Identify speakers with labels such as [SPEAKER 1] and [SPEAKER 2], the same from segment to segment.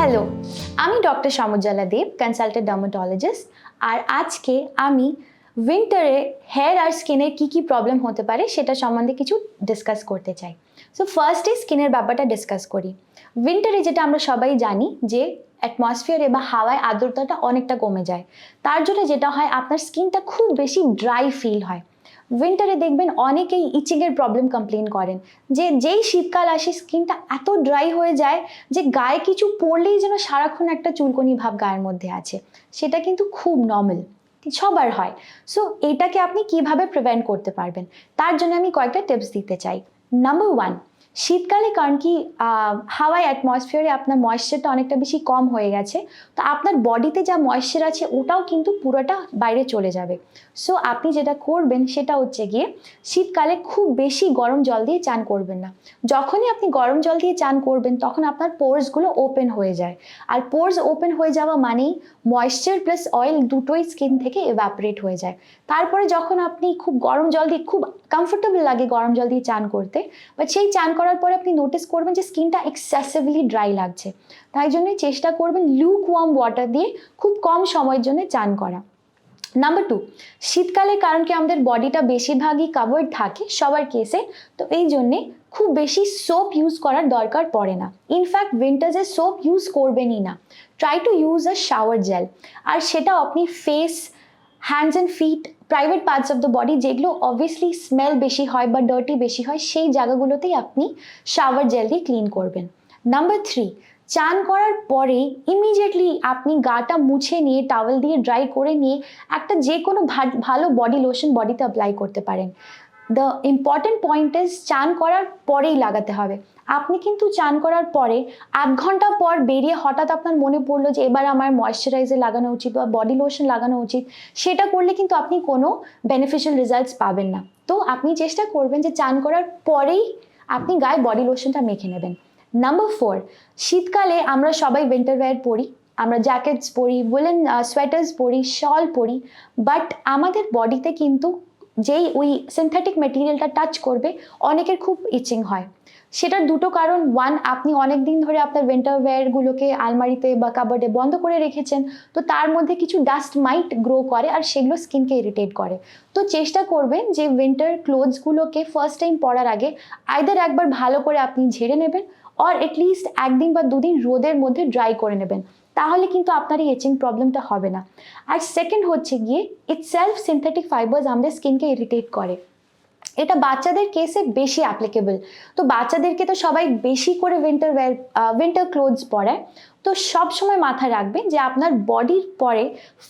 [SPEAKER 1] Hello, আমি doctor সমুজ্জ্বলা দেব, consultant dermatologist. আর আজকে আমি উইন্টারে হেয়ার আর স্কিনের কী প্রবলেম হতে পারে সেটা সম্বন্ধে কিছু ডিসকাস করতে চাই। সো ফার্স্টে স্কিনের ব্যাপারটা ডিসকাস করি। উইন্টারে যেটা আমরা সবাই জানি যে অ্যাটমসফিয়ারে বা হাওয়ায় আর্দ্রতাটা অনেকটা কমে যায়। তার জন্য যেটা হয় আপনার স্কিনটা খুব বেশি ড্রাই ফিল হয়। উইন্টারে দেখবেন অনেকেই ইচিংয়ের প্রবলেম কমপ্লেন করেন যে যেই শীতকাল আসে স্কিনটা এত ড্রাই হয়ে যায় যে গায়ে কিছু পরলেই যেন সারাক্ষণ একটা চুলকনি ভাব গায়ের মধ্যে আছে। সেটা কিন্তু খুব নর্মাল, সবার হয়। সো এটাকে আপনি কিভাবে প্রিভেন্ট করতে পারবেন তার জন্য আমি কয়েকটা টিপস দিতে চাই। নাম্বার 1, শীতকালে কারণ কি হাওয়ায় অ্যাটমসফিয়ারে আপনার ময়েশ্চারটা অনেকটা বেশি কম হয়ে গেছে, তো আপনার বডিতে যা ময়েশ্চার আছে ওটাও কিন্তু পুরোটা বাইরে চলে যাবে। সো আপনি যেটা করবেন সেটা হচ্ছে গিয়ে শীতকালে খুব বেশি গরম জল দিয়ে চান করবেন না। যখনই আপনি গরম জল দিয়ে চান করবেন তখন আপনার পোরসগুলো ওপেন হয়ে যায়, আর পোরস ওপেন হয়ে যাওয়া মানেই ময়েশ্চার প্লাস অয়েল দুটোই স্কিন থেকে এভাপোরেট হয়ে যায়। তারপরে যখন আপনি খুব গরম জল দিয়ে, খুব কমফোর্টেবল লাগে গরম জল দিয়ে চান করতে, বাট সেই চান করার পরে আপনি নোটিস করবেন যে স্কিনটা এক্সেসিভলি ড্রাই লাগছে। তাই জন্যই চেষ্টা করবেন লিউক ওয়ার্ম ওয়াটার দিয়ে খুব কম সময়ের জন্য চান করা। নাম্বার 2, শীতকালে কারণ কি আমাদের বডিটা বেশিরভাগই কাভার্ড থাকে সবার কেসে, তো এই জন্যে খুব বেশি সোপ ইউজ করার দরকার পড়ে না। ইনফ্যাক্ট উইন্টার্সে সোপ ইউজ করবেনই না। Try to use a shower gel, আর সেটা আপনি face, hands and feet, private parts of the body যেগুলো অবভিয়াসলি স্মেল বেশি হয় বা ডার্টি বেশি হয় সেই জায়গাগুলোতেই আপনি শাওয়ার জেল দিয়ে ক্লিন করবেন। নাম্বার 3, চান করার পরেই ইমিডিয়েটলি আপনি গাটা মুছে নিয়ে টাওয়েল দিয়ে ড্রাই করে নিয়ে একটা যে কোনো ভালো বডি লোশন বডিতে অ্যাপ্লাই করতে পারেন। দ্য ইম্পর্টেন্ট পয়েন্ট ইজ চান করার পরেই লাগাতে হবে। আপনি কিন্তু চান করার পরে 1 ঘন্টা পর বেরিয়ে হঠাৎ আপনার মনে পড়লো যে এবার আমার ময়শ্চারাইজার লাগানো উচিত বা বডি লোশন লাগানো উচিত, সেটা করলে কিন্তু আপনি কোনো বেনিফিশিয়াল রেজাল্টস পাবেন না। তো আপনি চেষ্টা করবেন যে চান করার পরেই আপনি গায়ে বডি লোশনটা মেখে নেবেন। নাম্বার 4, শীতকালে আমরা সবাই উইন্টার ওয়্যার পরি, আমরা জ্যাকেটস পরি, উলেন সোয়েটার্স পরি, শল পরি, বাট আমাদের বডিতে কিন্তু যেই ওই সিনথেটিক মেটেরিয়ালটা টাচ করবে অনেকের খুব ইচিং হয়। সেটার দুটো কারণ, 1, আপনি অনেক দিন ধরে আপনার উইন্টার ওয়্যারগুলোকে আলমারিতে বা কাবার্ডে বন্ধ করে রেখেছেন, তো তার মধ্যে কিছু ডাস্ট মাইট গ্রো করে আর সেগুলো স্কিনকে ইরিটেট করে। তো চেষ্টা করবেন যে উইন্টার ক্লোথসগুলোকে ফার্স্ট টাইম পরার আগে আইদার একবার ভালো করে আপনি ঝেড়ে নেবেন, অর এটলিস্ট 1 দিন বা 2 দিন রোদের মধ্যে ড্রাই করে নেবেন। তাহলে কিন্তু আপনার এই ইচিং প্রবলেমটা হবে না। আর সেকেন্ড হচ্ছে গিয়ে ইটসেলফ সিনথেটিক ফাইবার্স আমাদের স্কিনকে ইরিটেট করে। এটা বাচ্চাদের কেসে বেশি অ্যাপ্লিকেবল। তো বাচ্চাদেরকে তো সবাই বেশি করে উইন্টার ক্লোথস পরায়। তো সব সময় মাথায় রাখবেন যে আপনার বডির পরে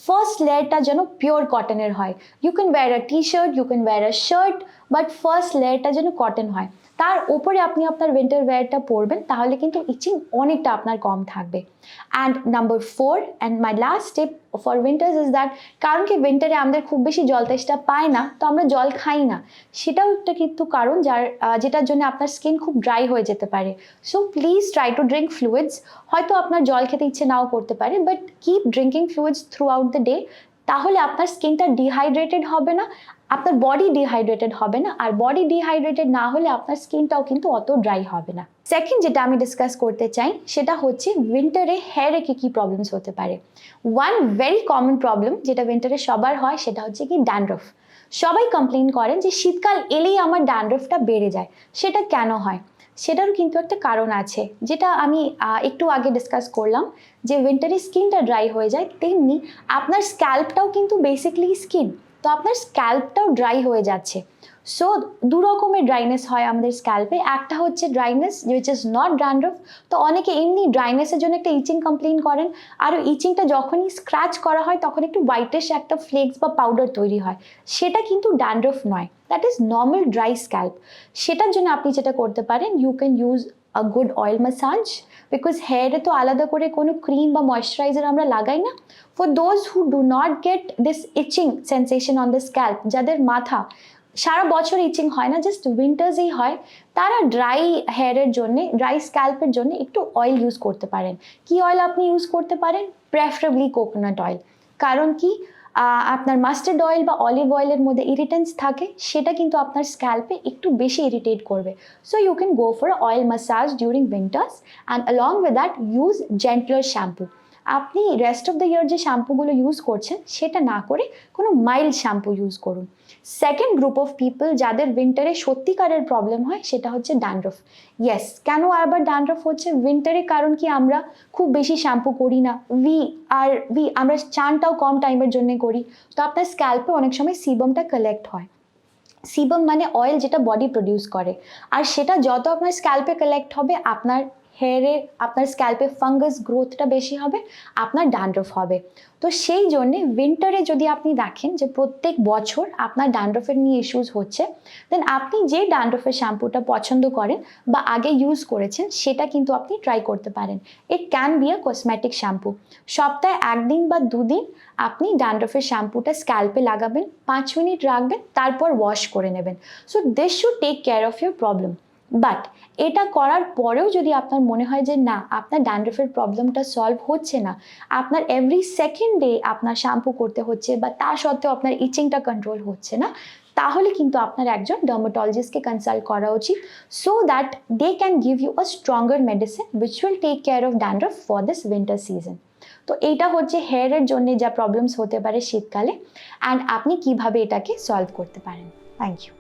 [SPEAKER 1] ফার্স্ট লেয়ারটা যেন পিওর কটনের হয়। You can wear a T shirt, you can wear a shirt, but first লেয়ারটা যেন কটন হয়। তার উপরে আপনি আপনার উইন্টার ওয়্যারটা পরবেন, তাহলে কিন্তু ইচিং অনেকটা আপনার কম থাকবে। And number 4 and my last tip for winters is that, কারণ কি উইন্টারে আমাদের খুব বেশি জল তেষ্টা পায় না, তো আমরা জল খাই না। সেটাও একটা কিন্তু কারণ যেটার জন্য আপনার স্কিন খুব ড্রাই হয়ে যেতে পারে। So please try to drink fluids. হয়তো আপনার জল খেতে ইচ্ছে নাও করতে পারে, but keep drinking fluids through out the day. তাহলে আপনার স্কিনটা ডিহাইড্রেটেড হবে না, আপনার বডি ডিহাইড্রেটেড হবে না, আর বডি ডিহাইড্রেটেড না হলে আপনার স্কিনটাও কিন্তু অত ড্রাই হবে না। সেকেন্ড যেটা আমি ডিসকাস করতে চাই সেটা হচ্ছে উইন্টারে হেয়ারে কী প্রবলেমস হতে পারে। ওয়ান ভেরি কমন প্রবলেম যেটা উইন্টারে সবার হয় সেটা হচ্ছে কি ড্যান্ড্রফ। সবাই কমপ্লেন করেন যে শীতকাল এলেই আমার ড্যান্ড্রফটা বেড়ে যায়। সেটা কেন হয়? সেটারও কিন্তু একটা কারণ আছে, যেটা আমি একটু আগে ডিসকাস করলাম, যে উইন্টারে স্কিনটা ড্রাই হয়ে যায়, তেমনি আপনার স্ক্যাল্পটাও কিন্তু বেসিকলি স্কিন। তো আপনার স্ক্যাল্পটাও ড্রাই হয়ে যাচ্ছে। সো দু রকমের ড্রাইনেস হয় আমাদের স্ক্যাল্পে। একটা হচ্ছে dryness which is not dandruff, তো অনেকে এমনি ড্রাইনেসের জন্য একটা ইচিং কমপ্লেন করেন, আর ইচিংটা যখনই স্ক্র্যাচ করা হয় তখন একটু হোয়াইটিশ একটা ফ্লেক্স বা পাউডার তৈরি হয়। সেটা কিন্তু ড্যান্ড্রফ নয়, that is normal dry scalp. সেটার জন্য আপনি যেটা করতে পারেন, you can use a good oil massage, because হেয়ারে তো আলাদা করে কোনো ক্রিম বা ময়শ্চারাইজার আমরা লাগাই না। For those who do not get this itching sensation on the scalp, যাদের মাথা সারা বছর ইচিং হয় না, জাস্ট উইন্টার্সেই হয়, তারা ড্রাই হেয়ারের জন্য, ড্রাই স্ক্যাল্পের জন্য একটু অয়েল ইউজ করতে পারেন। কি অয়েল আপনি ইউজ করতে পারেন? Preferably coconut oil. কারণ কি, আপনার মাস্টার্ড অয়েল বা অলিভ অয়েলের মধ্যে ইরিটেন্স থাকে, সেটা কিন্তু আপনার স্ক্যাল্পে একটু বেশি ইরিটেট করবে। So you can go for oil massage during winters and along with that use gentler shampoo. আপনি রেস্ট অফ দ্য ইয়ার যে শ্যাম্পুগুলো ইউজ করছেন সেটা না করে কোনো মাইল্ড শ্যাম্পু ইউজ করুন। সেকেন্ড গ্রুপ অফ পিপল যাদের উইন্টারে সত্যিকারের প্রবলেম হয় সেটা হচ্ছে ড্যান্ড্রফ। ইয়েস, কেন আবার ড্যান্ড্রফ হচ্ছে উইন্টারে? কারণ কি আমরা খুব বেশি শ্যাম্পু করি না, আমরা চানটাও কম টাইমের জন্য করি। তো আপনার স্ক্যাল্পে অনেক সময় সিবামটা কালেক্ট হয়। সিবাম মানে অয়েল যেটা বডি প্রডিউস করে, আর সেটা যত আপনার স্ক্যাল্পে কালেক্ট হবে আপনার হেয়ারে, আপনার স্ক্যাল্পে ফাঙ্গাস গ্রোথটা বেশি হবে, আপনার ড্যান্ড্রফ হবে। তো সেই জন্যে উইন্টারে যদি আপনি দেখেন যে প্রত্যেক বছর আপনার ড্যান্ড্রফের নিয়ে ইস্যুস হচ্ছে, দেন আপনি যে ড্যান্ড্রফের শ্যাম্পুটা পছন্দ করেন বা আগে ইউজ করেছেন সেটা কিন্তু আপনি ট্রাই করতে পারেন। It can be a cosmetic shampoo. সপ্তাহে 1 দিন বা 2 দিন আপনি ড্যান্ড্রফের শ্যাম্পুটা স্ক্যাল্পে লাগাবেন, 5 মিনিট রাখবেন, তারপর ওয়াশ করে নেবেন। So this should take care of your problem. But এটা করার পরেও যদি আপনার মনে হয় যে না, আপনার ড্যান্ড্রফের প্রবলেমটা সলভ হচ্ছে না, আপনার এভরি সেকেন্ড ডে আপনার শ্যাম্পু করতে হচ্ছে বা তা সত্ত্বেও আপনার ইচিংটা কন্ট্রোল হচ্ছে না, তাহলে কিন্তু আপনার একজন ডার্মাটোলজিস্টকে কনসাল্ট করা উচিত, so that they can give you a stronger medicine which will take care of dandruff for this winter season. তো এইটা হচ্ছে হেয়ারের জন্য যা প্রবলেমস হতে পারে শীতকালে, অ্যান্ড আপনি কিভাবে এটাকে সলভ করতে পারেন। Thank you.